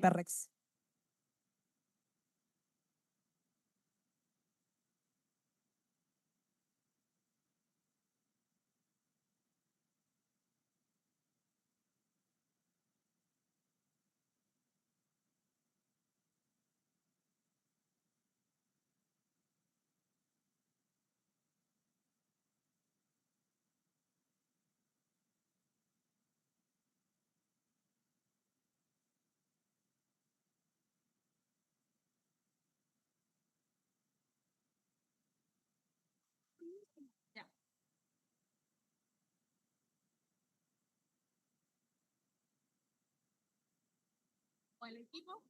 PRX. ¿O el equipo?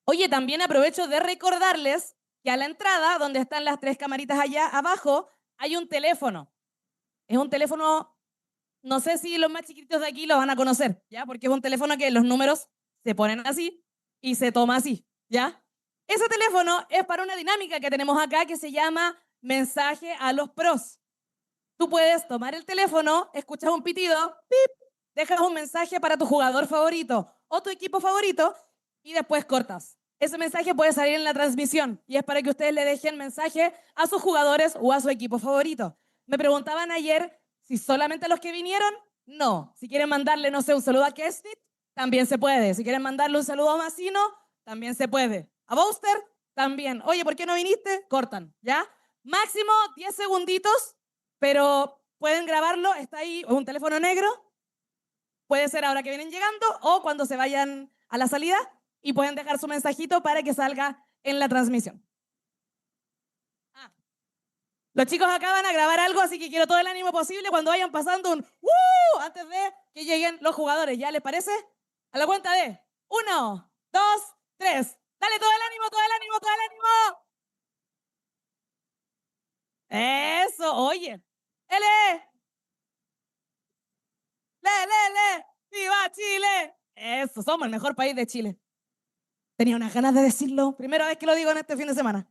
Oye, también aprovecho de recordarles que a la entrada, donde están las 3 camaritas allá abajo, hay un teléfono. Es un teléfono, no sé si los más chiquitos de aquí lo van a conocer, ¿ya? Porque es un teléfono que los números se ponen así y se toma así, ¿ya? Ese teléfono es para una dinámica que tenemos acá que se llama mensaje a los pros. Tú puedes tomar el teléfono, escuchas un pitido, ¡pip!, dejas un mensaje para tu jugador favorito o tu equipo favorito y después cortas. Ese mensaje puede salir en la transmisión y es para que ustedes le dejen mensaje a sus jugadores o a su equipo favorito. Me preguntaban ayer si solamente los que vinieron. No. Si quieren mandarle, no sé, un saludo a Kestit, también se puede. Si quieren mandarle un saludo a Masino, también se puede. A Booster, también. Oye, ¿por qué no viniste? Cortan, ¿ya? Máximo 10 segunditos, pero pueden grabarlo. Está ahí, es un teléfono negro. Puede ser ahora que vienen llegando o cuando se vayan a la salida y pueden dejar su mensajito para que salga en la transmisión. Los chicos acaban a grabar algo, así que quiero todo el ánimo posible cuando vayan pasando un antes de que lleguen los jugadores. ¿Ya les parece? A la cuenta de 1, 2, 3. Dale todo el ánimo, todo el ánimo, todo el ánimo. Eso, oye. ¡Ele! ¡Le, le, le! ¡Viva Chile! Eso, somos el mejor país de Chile. Tenía unas ganas de decirlo. Primera vez que lo digo en este fin de semana.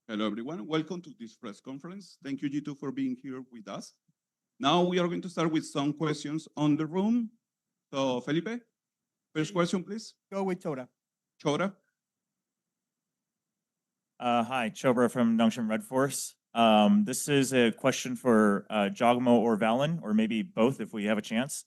Hello, everyone. Welcome to this press conference. Thank you, G2, for being here with us. Now we are going to start with some questions on the room. So, Felipe, first question, please. Go with Chora. Chora. Hi, Chobra from Nongshim Red Force. This is a question for Jogmo or Valen, or maybe both if we have a chance.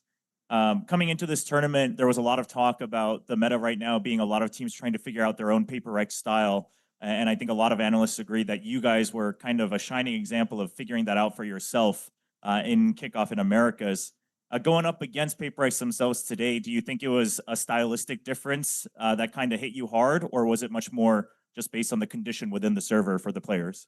Coming into this tournament, there was a lot of talk about the meta right now being a lot of teams trying to figure out their own PRX style. And I think a lot of analysts agree that you guys were kind of a shining example of figuring that out for yourself in Kickoff in Americas. Going up against PRX themselves today, do you think it was a stylistic difference that kind of hit you hard, or was it much more just based on the condition within the server for the players?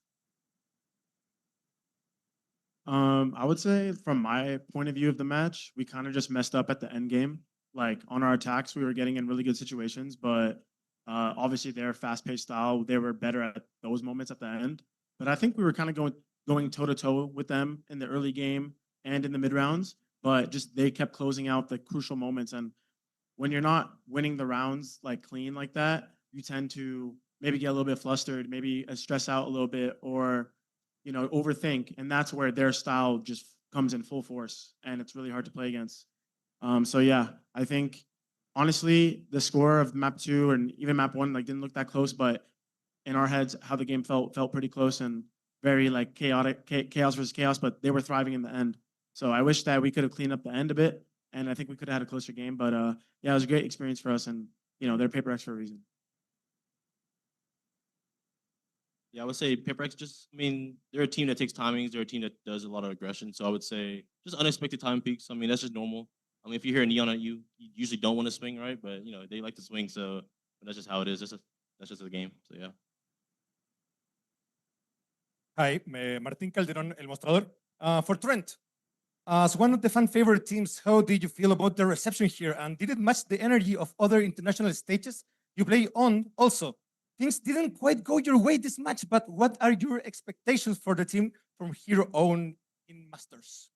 I would say from my point of view of the match, we kind of just messed up at the end game. Like on our attacks, we were getting in really good situations, but Obviously, their fast-paced style, they were better at those moments at the end. But I think we were kind of going toe-to-toe with them in the early game and in the mid-rounds. But just they kept closing out the crucial moments. And when you're not winning the rounds like clean like that, you tend to maybe get a little bit flustered, maybe stress out a little bit, or overthink, and that's where their style just comes in full force, and it's really hard to play against. So yeah, I think honestly, the score of map 2 and even map 1 like didn't look that close, but in our heads, how the game felt pretty close and very like chaotic, chaos versus chaos. But they were thriving in the end. So I wish that we could have cleaned up the end a bit, and I think we could have had a closer game. But yeah, it was a great experience for us, and they're PRX for a reason. Yeah, I would say PRX they're a team that takes timings. They're a team that does a lot of aggression. So I would say just unexpected time peaks. I mean, that's just normal. I mean, if you hear a neon at you, you usually don't want to swing, right? But, they like to swing. So that's just how it is. That's just the game. So, yeah. Hi, Martín Calderón, El Mostrador. For Trent, as one of the fan favorite teams, how did you feel about the reception here? And did it match the energy of other international stages you play on? Also, things didn't quite go your way this match, but what are your expectations for the team from here on in Masters?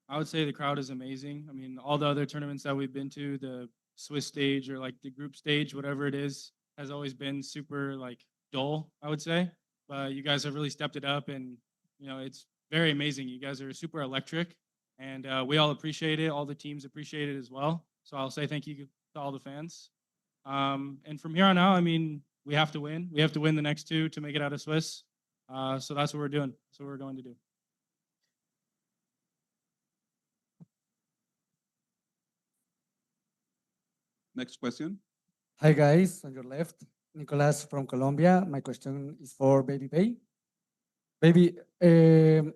I would say the crowd is amazing. I mean, all the other tournaments that we've been to, the Swiss stage or like the group stage, whatever it is, has always been super like dull, I would say. But you guys have really stepped it up, and it's very amazing. You guys are super electric, and we all appreciate it. All the teams appreciate it as well. So I'll say thank you to all the fans. And from here on out, I mean, we have to win. We have to win the next 2 to make it out of Swiss. So that's what we're doing. That's what we're going to do. Next question. Hi guys, on your left, Nicolas from Colombia. My question is for Baby Bay. Baby, you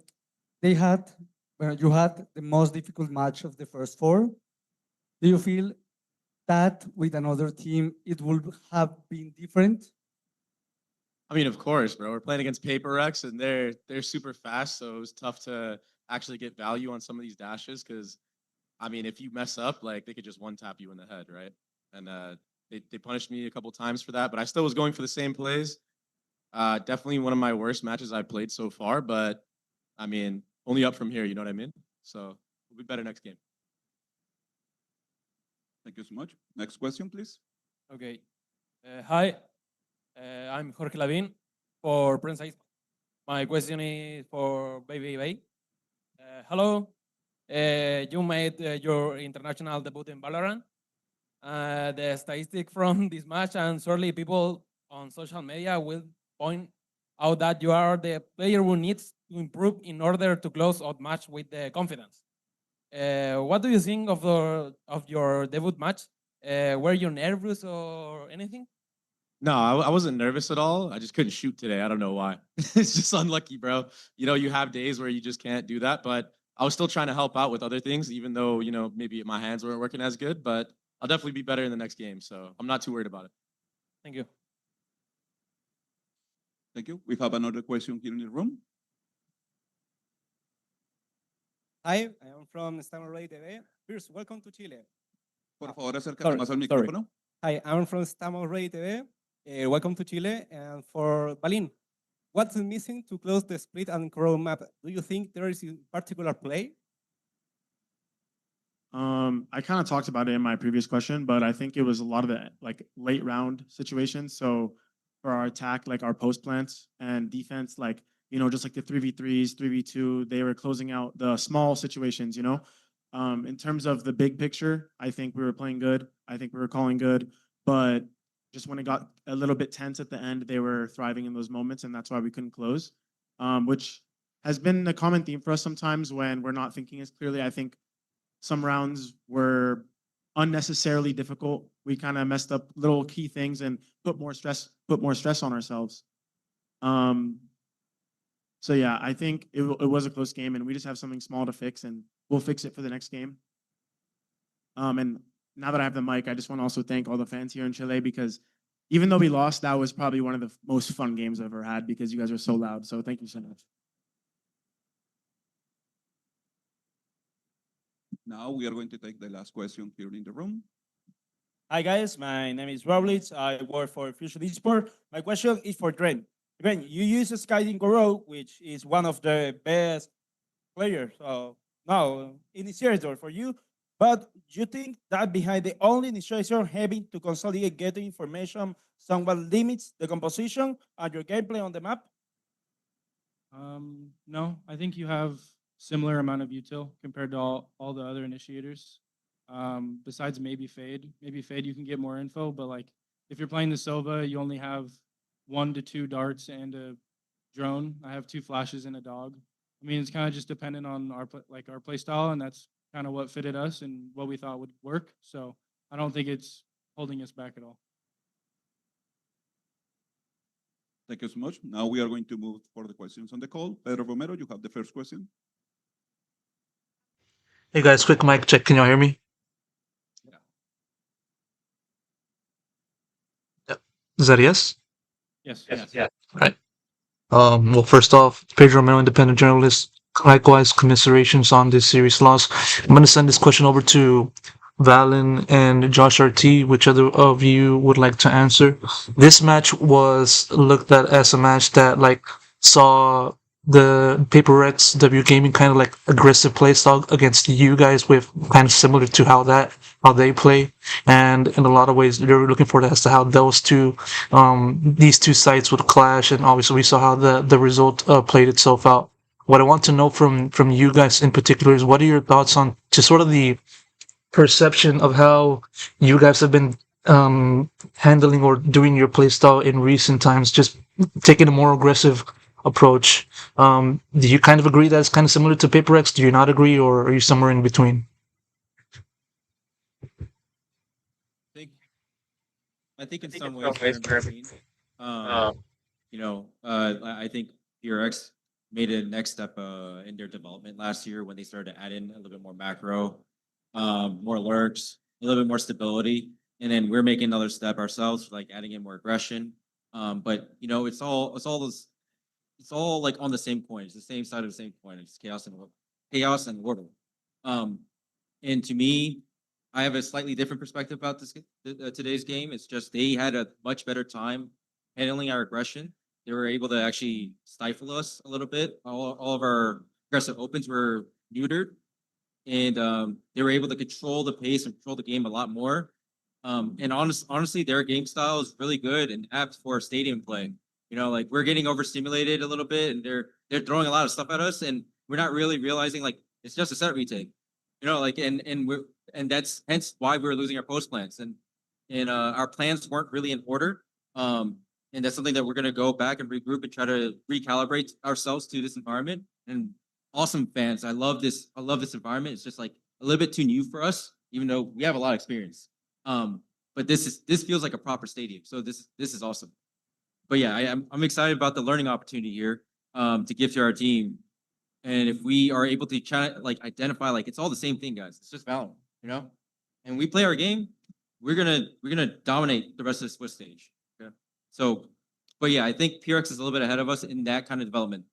had the most difficult match of the first 4. Do you feel that with another team it would have been different? I mean, of course, bro. We're playing against PRX, and they're super fast, so it was tough to actually get value on some of these dashes. Because, I mean, if you mess up, like they could just one tap you in the head, right? And they punished me a couple times for that, but I still was going for the same plays. Definitely one of my worst matches I've played so far, but I mean, only up from here. You know what I mean? So we'll be better next game. Thank you so much. Next question, please. Okay. Hi, I'm Jorge Lavín for Prensa Esports. My question is for Baby Bay. Hello. You made your international debut in VALORANT. The statistic from this match, and surely people on social media will point out that you are the player who needs to improve in order to close out match with the confidence. What do you think of your debut match? Were you nervous or anything? No, I wasn't nervous at all. I just couldn't shoot today. I don't know why. It's just unlucky, bro. You have days where you just can't do that, but I was still trying to help out with other things, even though, maybe my hands weren't working as good, but I'll definitely be better in the next game. So I'm not too worried about it. Thank you. Thank you. We have another question here in the room. Hi, I am from Stamo Ray TV. First, welcome to Chile. Por favor, acércate más al micrófono. Hi, I'm from Stamo Ray TV. Welcome to Chile. And for Balin, what's missing to close the split and crow map? Do you think there is a particular play? I kind of talked about it in my previous question, but I think it was a lot of the like late round situations. So for our attack, like our post plants and defense, like, just like the 3v3s, 3v2, they were closing out the small situations, In terms of the big picture, I think we were playing good. I think we were calling good, but just when it got a little bit tense at the end, they were thriving in those moments, and that's why we couldn't close, which has been a common theme for us sometimes when we're not thinking as clearly. I think some rounds were unnecessarily difficult. We kind of messed up little key things and put more stress on ourselves. So yeah, I think it was a close game, and we just have something small to fix, and we'll fix it for the next game. And now that I have the mic, I just want to also thank all the fans here in Chile, because even though we lost, that was probably one of the most fun games I've ever had, because you guys are so loud. So thank you so much. Now we are going to take the last question here in the room. Hi guys, my name is Roblitz. I work for Fusion Esports. My question is for Trent. Trent, you use Skydim Goro, which is one of the best players now initiator for you. But you think that behind the only initiator having to consolidate getting information somewhat limits the composition and your gameplay on the map? No, I think you have similar amount of util compared to all the other initiators. Besides maybe Fade. Maybe Fade you can get more info, but like if you're playing the Sova, you only have 1 to 2 darts and a drone. I have 2 flashes and a dog. I mean, it's kind of just dependent on our play style, and that's kind of what fitted us and what we thought would work. So I don't think it's holding us back at all. Thank you so much. Now we are going to move for the questions on the call. Pedro Romero, you have the first question. Hey guys, quick mic check. Can y'all hear me? Yep. Is that a yes? Yes. All right. Well, first off, Pedro Romero, independent journalist. Likewise, commiserations on this series loss. I'm going to send this question over to Valen and Josh RT, which other of you would like to answer. This match was looked at as a match that saw the PRX W Gaming kind of aggressive play style against you guys, with kind of similar to how they play, and in a lot of ways they're looking forward as to how these two sites would clash, and obviously we saw how the result played itself out. What I want to know from you guys in particular is, what are your thoughts on just sort of the perception of how you guys have been handling or doing your playstyle in recent times, just taking a more aggressive approach. Do you kind of agree that it's kind of similar to PRX? Do you not agree, or are you somewhere in between? I think in some ways we're in between. I think PRX made a next step in their development last year when they started to add in a little bit more macro, more lurks, a little bit more stability, and then we're making another step ourselves, like adding in more aggression. But it's all like on the same coin. It's the same side of the same coin. It's chaos and order. And to me, I have a slightly different perspective about this today's game. It's just they had a much better time handling our aggression. They were able to actually stifle us a little bit. All of our aggressive opens were neutered, and they were able to control the pace and control the game a lot more. And honestly, their game style is really good and apt for stadium play. Like we're getting overstimulated a little bit, and they're throwing a lot of stuff at us, and we're not really realizing like it's just a set retake. And that's hence why we were losing our post plans, and our plans weren't really in order. And that's something that we're gonna go back and regroup and try to recalibrate ourselves to this environment. And awesome fans, I love this environment. It's just like a little bit too new for us, even though we have a lot of experience. But this feels like a proper stadium, so this is awesome. But yeah, I'm excited about the learning opportunity here to give to our team. And if we are able to try to identify it's all the same thing, guys. It's just VALORANT, And we play our game, we're gonna dominate the rest of the Swiss stage. Okay. So, but yeah, I think PRX is a little bit ahead of us in that kind of development.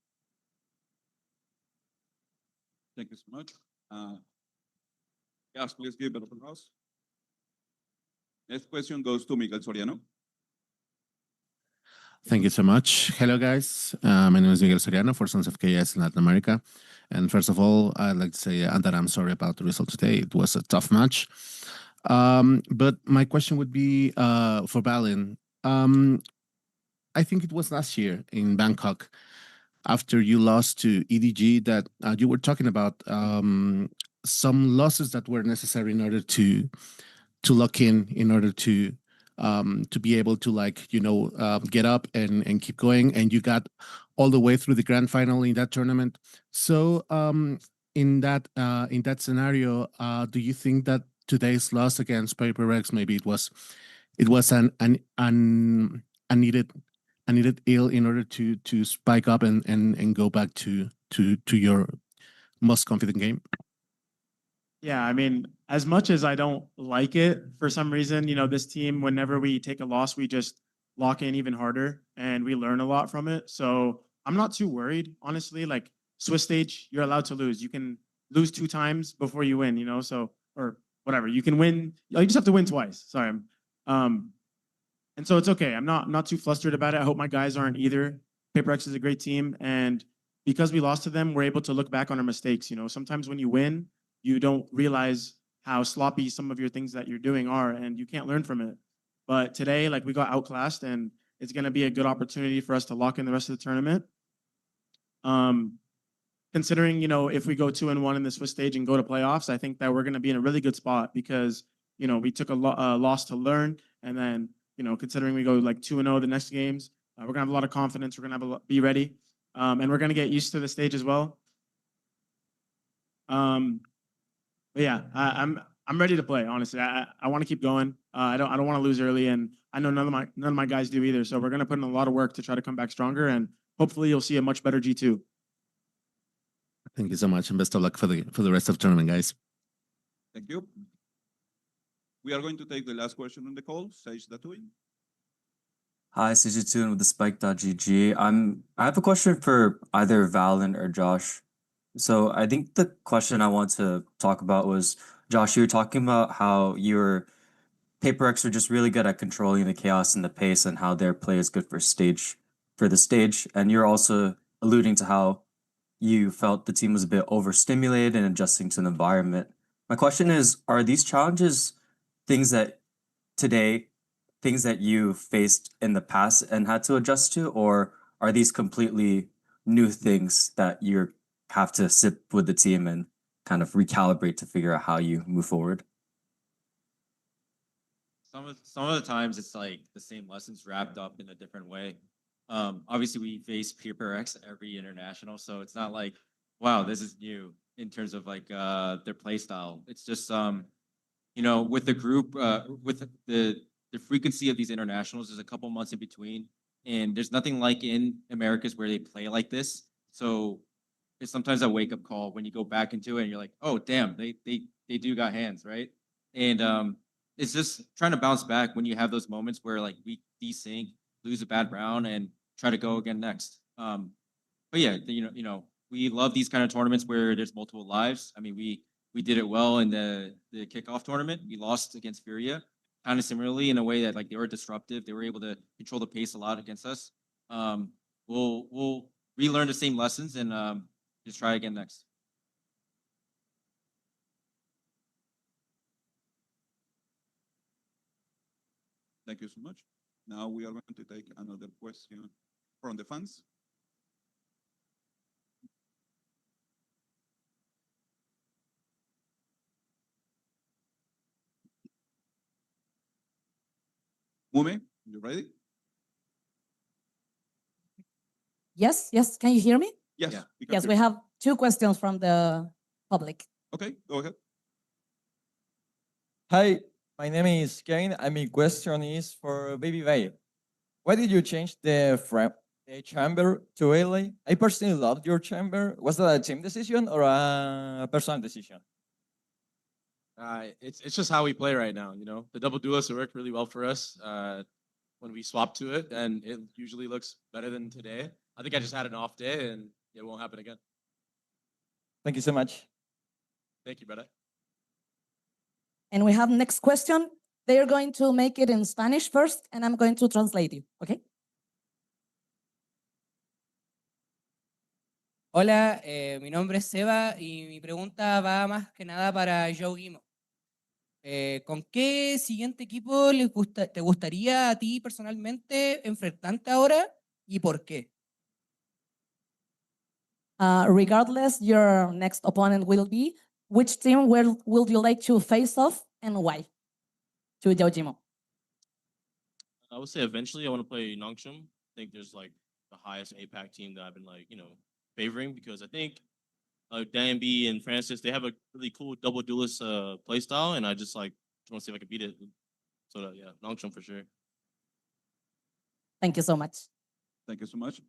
Thank you so much. Yes, please give it a applause. Next question goes to Miguel Soriano. Thank you so much. Hello, guys. My name is Miguel Soriano for Sons of KS in Latin America. And first of all, I'd like to say that I'm sorry about the result today. It was a tough match. But my question would be for Balin. I think it was last year in Bangkok, after you lost to EDG, that you were talking about some losses that were necessary in order to lock in order to be able to get up and keep going, and you got all the way through the grand final in that tournament. So in that scenario, do you think that today's loss against PRX, maybe it was a needed ill in order to spike up and go back to your most confident game? Yeah, I mean, as much as I don't like it, for some reason, this team, whenever we take a loss, we just lock in even harder and we learn a lot from it. So I'm not too worried, honestly. Like Swiss stage, you're allowed to lose. You can lose 2 times before you win, so, or whatever. You can win. You just have to win twice. Sorry, I'm And so it's okay. I'm not too flustered about it. I hope my guys aren't either. PaperX is a great team, and because we lost to them, we're able to look back on our mistakes. You know, sometimes when you win, you don't realize how sloppy some of your things that you're doing are, and you can't learn from it. But today, like, we got outclassed, and it's going to be a good opportunity for us to lock in the rest of the tournament. Considering, you know, if we go 2-1 in the Swiss stage and go to playoffs, I think that we're going to be in a really good spot because, you know, we took a loss to learn, and then, you know, considering we go like 2-0 the next games, we're gonna have a lot of confidence. We're gonna be ready, and we're gonna get used to the stage as well. But yeah, I'm ready to play. Honestly, I want to keep going. I don't want to lose early, and I know none of my guys do either. So we're gonna put in a lot of work to try to come back stronger, and hopefully you'll see a much better G2. Thank you so much, and best of luck for the rest of the tournament, guys. Thank you. We are going to take the last question on the call. Sage Datui. Hi, CG2 with the Spike.gg. I have a question for either Valen or Josh. So I think the question I want to talk about was, Josh, you were talking about how your PaperX are just really good at controlling the chaos and the pace and how their play is good for the stage. And you're also alluding to how you felt the team was a bit overstimulated and adjusting to the environment. My question is, are these challenges things that you faced in the past and had to adjust to, or are these completely new things that you have to sit with the team and kind of recalibrate to figure out how you move forward? Some of the times it's like the same lessons wrapped up in a different way. Obviously we face PRX every international, so it's not like, wow, this is new in terms of like their play style. It's just you know, with the group, with the frequency of these internationals, there's a couple months in between, and there's nothing like in Americas where they play like this. So it's sometimes a wake up call when you go back into it and you're like, oh damn, they do got hands, right? And it's just trying to bounce back when you have those moments where like we desync, lose a bad round, and try to go again next. But yeah, you know, we love these kind of tournaments where there's multiple lives. I mean, we did it well in the kickoff tournament. We lost against Furia, kind of similarly in a way that like they were disruptive. They were able to control the pace a lot against us. We'll relearn the same lessons and just try again next. Thank you so much. Now we are going to take another question from the fans. Mume, you ready? Yes, yes. Can you hear me? Yes. Yeah. Yes, we have 2 questions from the public. Okay, go ahead. Hi, my name is Kane, and my question is for Baby Bay. Why did you change the chamber to LA? I personally loved your chamber. Was that a team decision or a personal decision? It's just how we play right now. You know, the double duelists worked really well for us when we swapped to it, and it usually looks better than today. I think I just had an off day, and it won't happen again. Thank you so much. Thank you, brother. And we have next question. They are going to make it in Spanish first, and I'm going to translate you, okay? Hola, mi nombre es Seba y mi pregunta va más que nada para Joe Guimo. ¿Con qué siguiente equipo te gustaría a ti personalmente enfrentarte ahora y por qué? Regardless your next opponent will be, which team will you like to face off and why? To Jojimo. I would say eventually I want to play Nongshim. I think there's like the highest APAC team that I've been like, you know, favoring because I think Dan B and Francis, they have a really cool double duelist play style, and I just like want to see if I can beat it. So yeah, Nongshim for sure. Thank you so much. Thank you so much.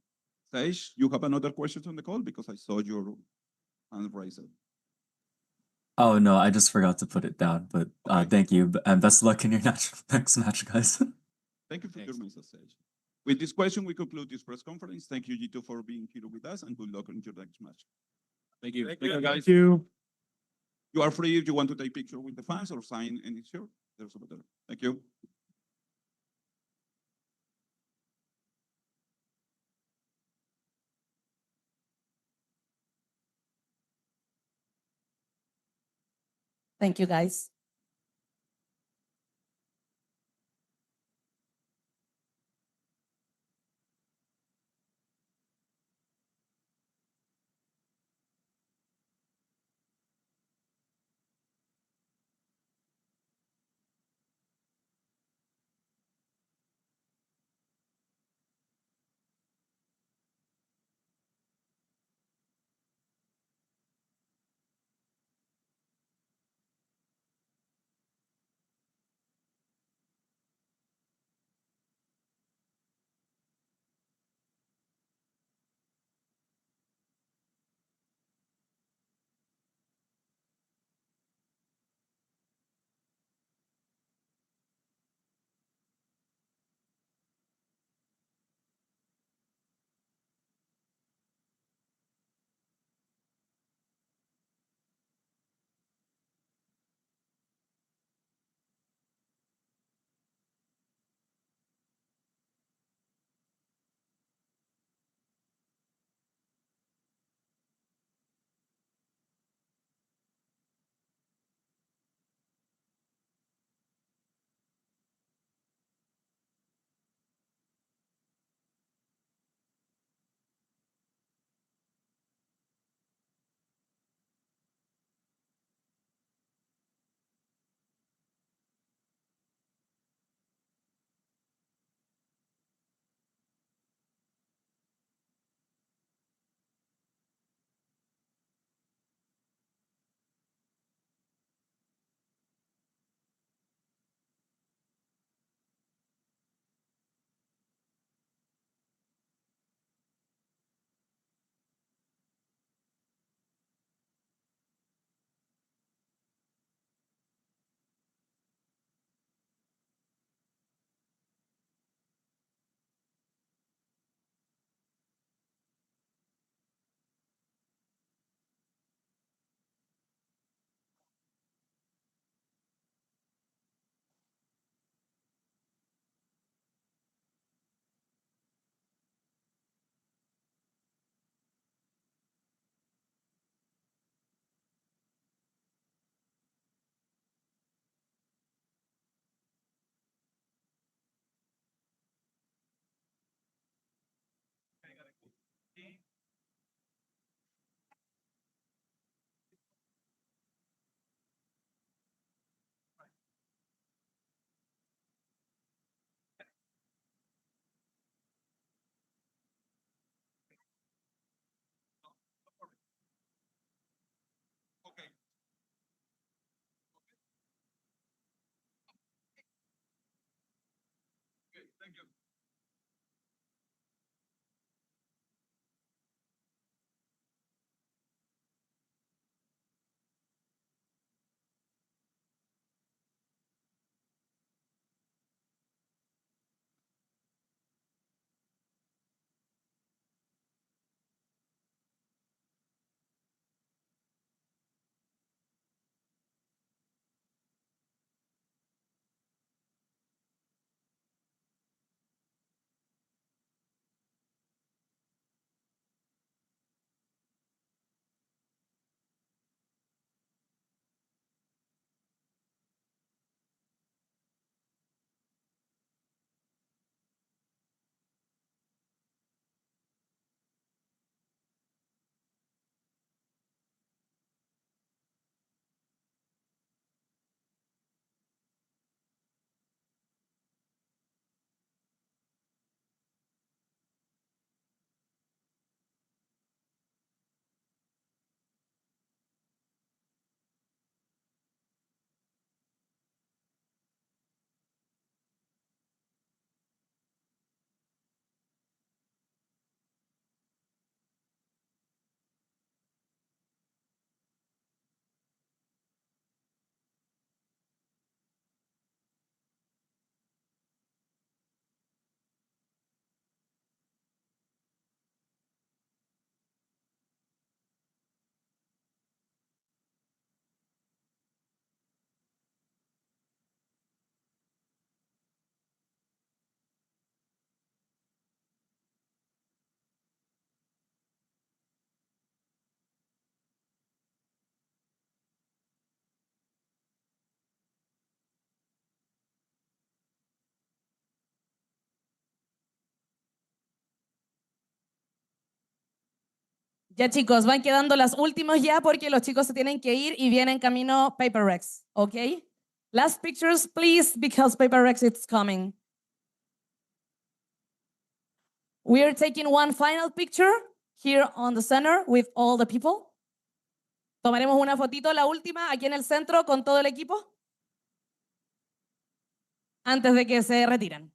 Sage, you have another question on the call because I saw your hand raised. Oh no, I just forgot to put it down, but thank you and best of luck in your next match, guys. Thank you for your message, Sage. With this question, we conclude this press conference. Thank you, G2, for being here with us, and good luck in your next match. Thank you. Thank you, guys. Thank you. You are free if you want to take picture with the fans or sign any shirt. There's over there. Thank you. Thank you, guys. Ya chicos, van quedando las últimas ya porque los chicos se tienen que ir y vienen camino PRX, ¿ok? Last pictures, please, because PRX is coming. We are taking one final picture here on the center with all the people. Tomaremos una fotito, la última, aquí en el centro con todo el equipo, antes de que se retiren.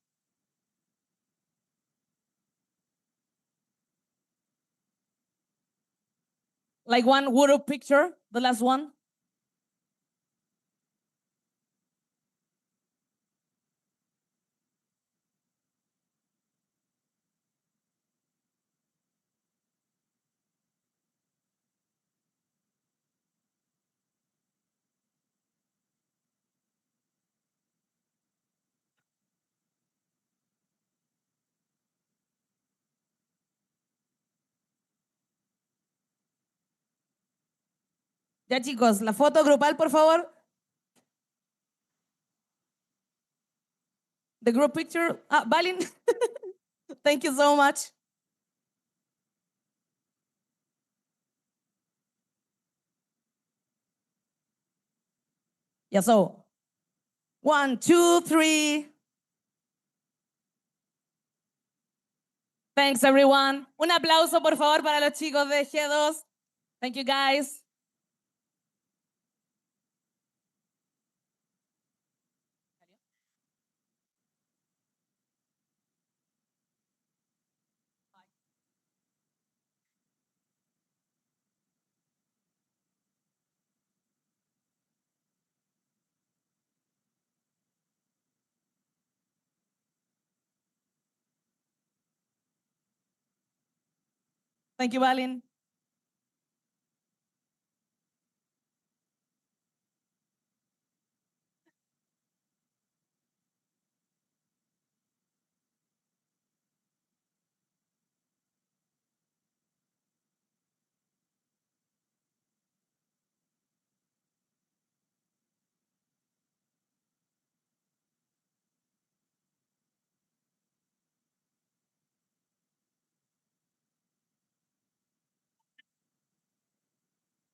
Like one group picture, the last one. Ya chicos, la foto grupal, por favor. The group picture. Ah, Balin. Thank you so much. Yeah, so 1, 2, 3. Thanks, everyone. Un aplauso, por favor, para los chicos de G2. Thank you, guys. Thank you, Balin.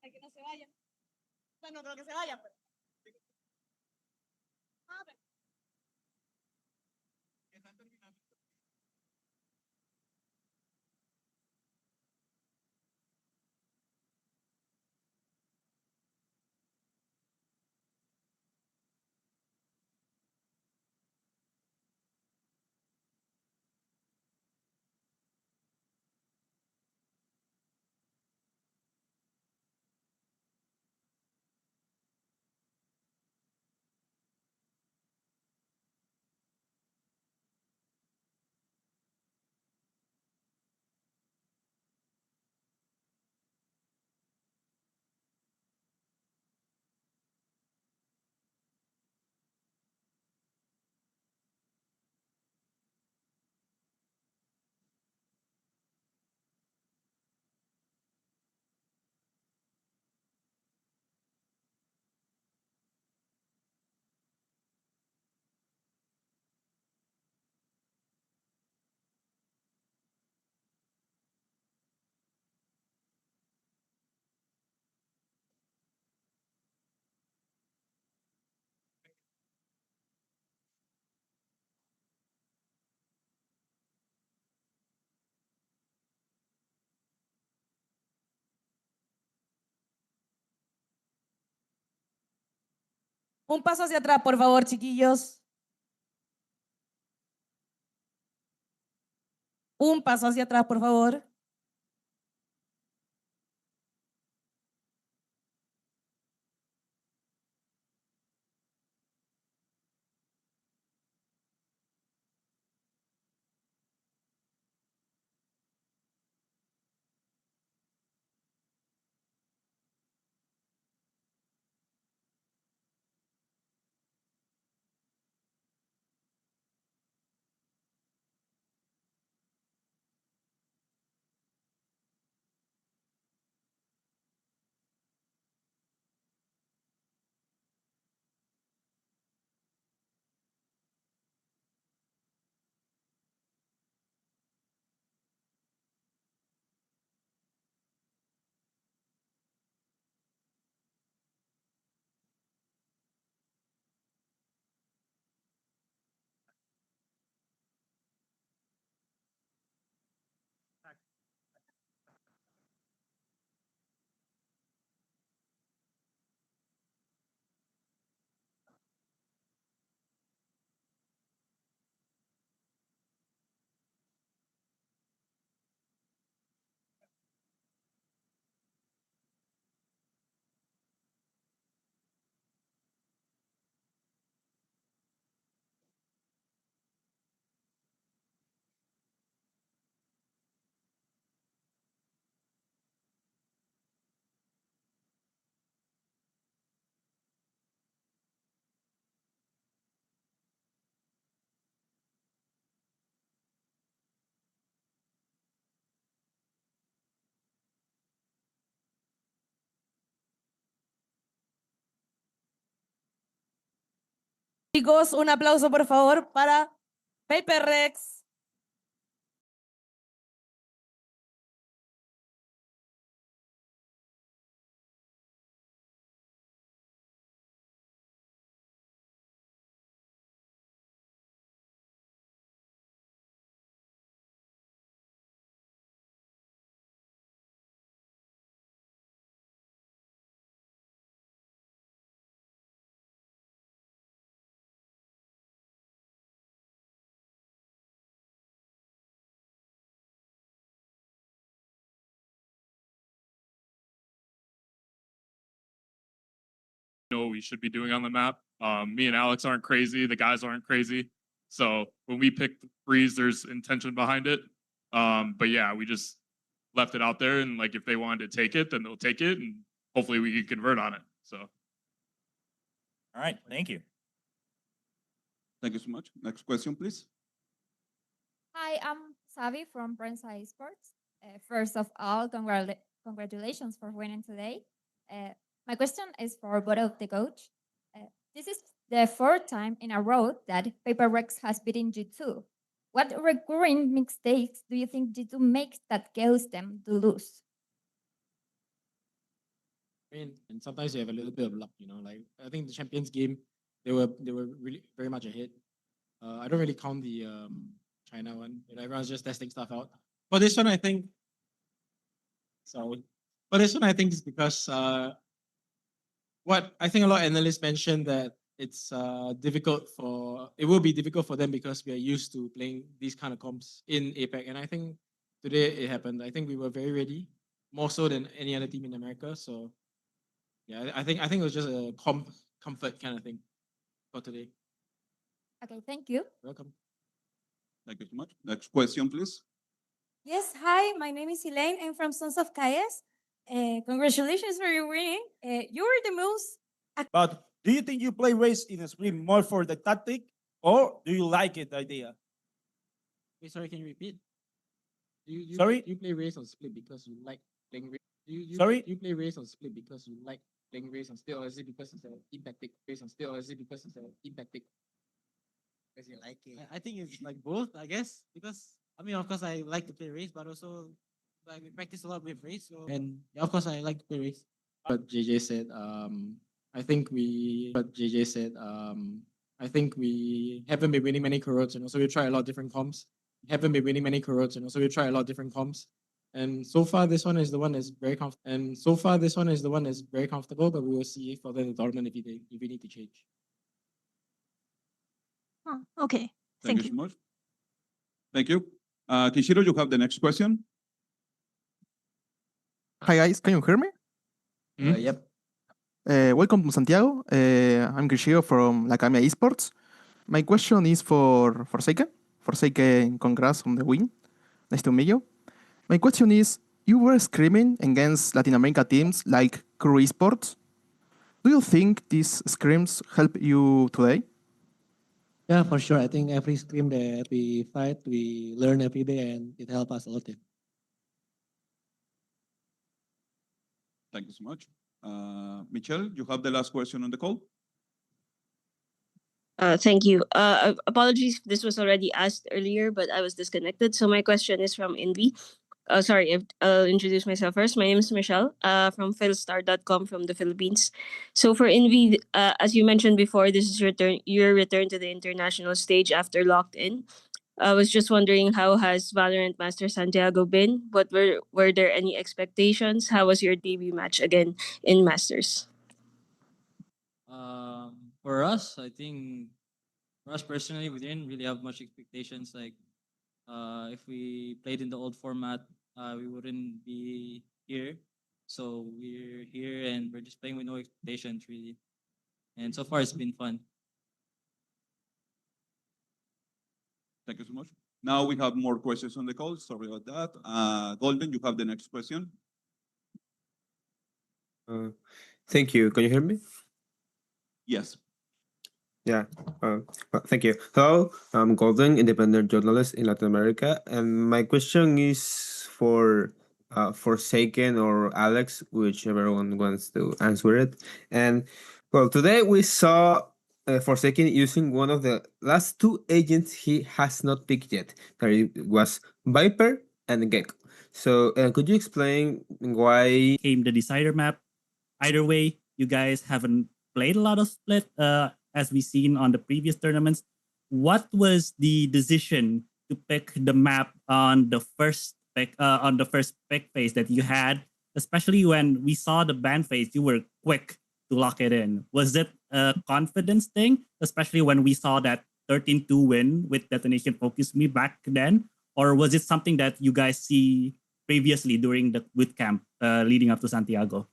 Que no se vayan. No creo que se vayan. Un paso hacia atrás, por favor, chiquillos. Un paso hacia atrás, por favor. Chicos, un aplauso por favor para PRX. know we should be doing on the map. Me and Alex aren't crazy. The guys aren't crazy. So when we pick the freeze, there's intention behind it. But yeah, we just left it out there, and like if they wanted to take it, then they'll take it, and hopefully we can convert on it. So. All right, thank you. Thank you so much. Next question, please. Hi, I'm Savi from PRX Esports. First of all, congratulations for winning today. My question is for both the coach. This is the fourth time in a row that PRX has beaten G2. What recurring mistakes do you think G2 makes that cause them to lose? I mean, and sometimes you have a little bit of luck, you know. Like I think the Champions game, they were really very much ahead. I don't really count the China one. You know, everyone's just testing stuff out. For this one, I think. Sorry. For this one, I think it's because what I think a lot of analysts mentioned that it's difficult for it will be difficult for them because we are used to playing these kind of comps in APAC, and I think today it happened. I think we were very ready, more so than any other team in America. So yeah, I think it was just a comfort kind of thing for today. Okay, thank you. Welcome. Thank you so much. Next question, please. Yes, hi, my name is Elaine. I'm from Sons of Kayas. Congratulations for your winning. You were the most. But do you think you play race in a sprint more for the tactic, or do you like it, the idea? Wait, sorry, can you repeat? Sorry? You play race on split because you like playing race. Sorry? You play race on split because you like playing race on split, or is it because it's an impactic race on split, or is it because it's an impactic? Because you like it. I think it's like both, I guess, because I mean, of course, I like to play race, but also like we practice a lot with race. So and yeah, of course, I like to play race. But JJ said, I think we. But JJ said, I think we haven't been winning many corrodes, you know. So we try a lot of different comps. Haven't been winning many corrodes, you know. So we try a lot of different comps. And so far, this one is the one that's very comfortable. And so far, this one is the one that's very comfortable. But we will see for the tournament if we need to change. Okay, Thank you so much. Thank you. Kishiro, you have the next question. Hi guys, can you hear me? Yep. Welcome to Santiago. I'm Kishiro from Lacamia Esports. My question is for Forsaken. Forsaken, congrats on the win. Nice to meet you. My question is, you were screaming against Latin America teams like Crew Esports. Do you think these screams help you today? Yeah, for sure. I think every scrim that we fight, we learn every day, and it helps us a lot. Thank you so much. Michelle, you have the last question on the call. Thank you. Apologies if this was already asked earlier, but I was disconnected. So my question is from Envy. Sorry, I'll introduce myself first. My name is Michelle from philstar.com from the Philippines. So for Envy, as you mentioned before, this is your return to the international stage after locked in. I was just wondering, how has VALORANT Masters Santiago been? What were there any expectations? How was your debut match again in Masters? For us, I think for us personally, we didn't really have much expectations. Like, if we played in the old format, we wouldn't be here. So we're here and we're just playing with no expectations really. And so far, it's been fun. Thank you so much. Now we have more questions on the call. Sorry about that. Golden, you have the next question. Thank you. Can you hear me? Yes. Yeah. Thank you. Hello, I'm Golden, independent journalist in Latin America, and my question is for Forsaken or Alex, whichever one wants to answer it. And well, today we saw Forsaken using one of the last two agents he has not picked yet. That was Viper and Gecko. So could you explain why Came the decider map? Either way, you guys haven't played a lot of split as we seen on the previous tournaments. What was the decision to pick the map on the first pick phase that you had, especially when we saw the ban phase? You were quick to lock it in. Was it a confidence thing, especially when we saw that 13-2 win with Detonation Focus Me back then? Or was it something that you guys see previously during the bootcamp leading up to Santiago?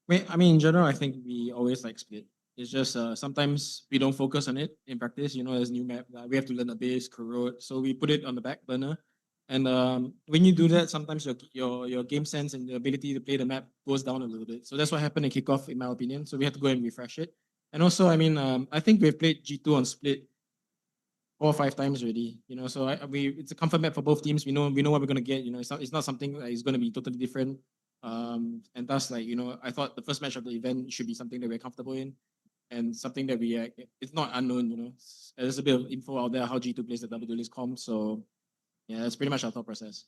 I mean, in general, I think we always like split. It's just sometimes we don't focus on it in practice. You know, there's new map. We have to learn the base, corrode. So we put it on the back burner. And when you do that, sometimes your game sense and the ability to play the map goes down a little bit. So that's what happened in kickoff, in my opinion. So we had to go and refresh it. And also, I mean, I think we've played G2 on split 4 or 5 times already. You know, so it's a comfort map for both teams. We know what we're gonna get. You know, it's not something that is gonna be totally different. And thus, like, you know, I thought the first match of the event should be something that we're comfortable in, and something that it's not unknown. You know, there's a bit of info out there how G2 plays the double duelist comp. So yeah, that's pretty much our thought process.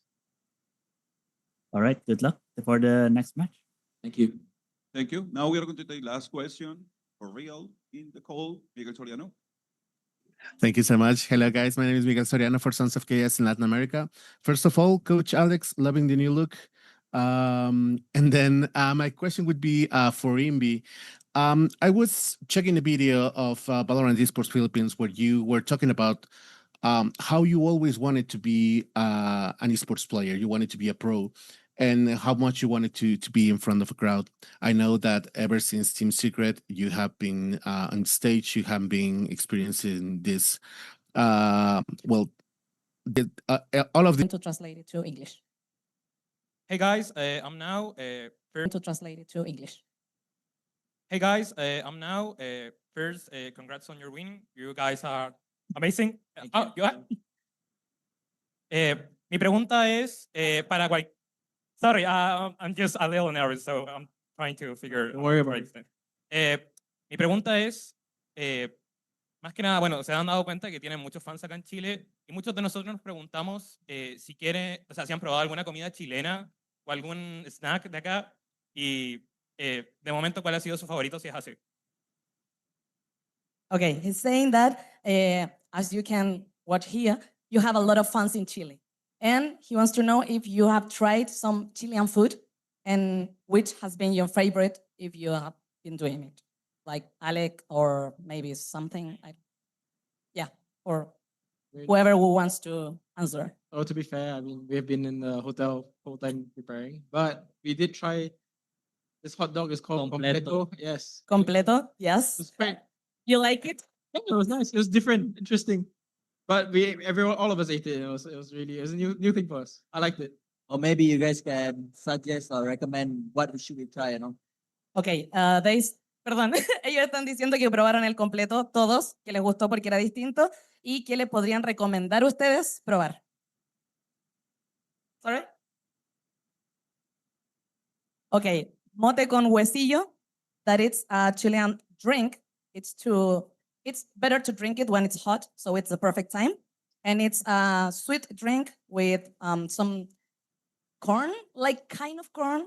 All right, good luck for the next match. Thank you. Thank you. Now we are going to take last question for real in the call, Miguel Soriano. Thank you so much. Hello, guys. My name is Miguel Soriano for Sons of Chaos in Latin America. First of all, Coach Alex, loving the new look. And then my question would be for Imbi. I was checking the video of VALORANT Esports Philippines where you were talking about how you always wanted to be an esports player. You wanted to be a pro, and how much you wanted to be in front of a crowd. I know that ever since Team Secret, you have been on stage, you have been experiencing this, all of the... To translate it to English. Hey guys, I'm now To translate it to English. Hey guys, I'm now first. Congrats on your win. You guys are amazing. Mi pregunta es para cual. Sorry, I'm just a little nervous, so I'm trying to figure. Don't worry about it. Mi pregunta es, más que nada, bueno, se han dado cuenta que tienen muchos fans acá en Chile y muchos de nosotros nos preguntamos si quieren, o sea, si han probado alguna comida chilena o algún snack de acá y de momento, ¿cuál ha sido su favorito si es así? Okay, he's saying that as you can watch here, you have a lot of fans in Chile. And he wants to know if you have tried some Chilean food and which has been your favorite if you have been doing it. Like Alec or maybe something. Or whoever who wants to answer. Oh, to be fair, I mean, we've been in the hotel whole time preparing, but we did try. This hot dog is called completo. Yes. Completo, yes. It's great. You like it? Yeah, it was nice. It was different, interesting. But all of us ate it. It was a new thing for us. I liked it. Or maybe you guys can suggest or recommend what should we try, you know? Okay, perdón, ellos están diciendo que probaron el completo todos, que les gustó porque era distinto y que le podrían recomendar a ustedes probar. Sorry? Okay, mote con huesillo, that it's a Chilean drink. It's better to drink it when it's hot, so it's the perfect time. And it's a sweet drink with some corn, like kind of corn,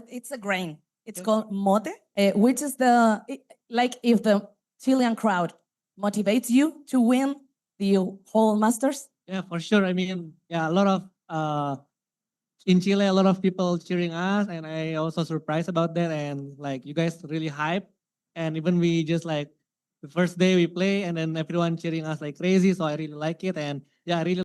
it's a grain. It's called mote, which is like if the Chilean crowd motivates you to win the whole Masters. Yeah, for sure. I mean, yeah, a lot of in Chile, a lot of people cheering us, and I also surprised about that. And like, you guys really hype, and even we just like the first day we play, and then everyone cheering us like crazy. So I really like it, and yeah, I really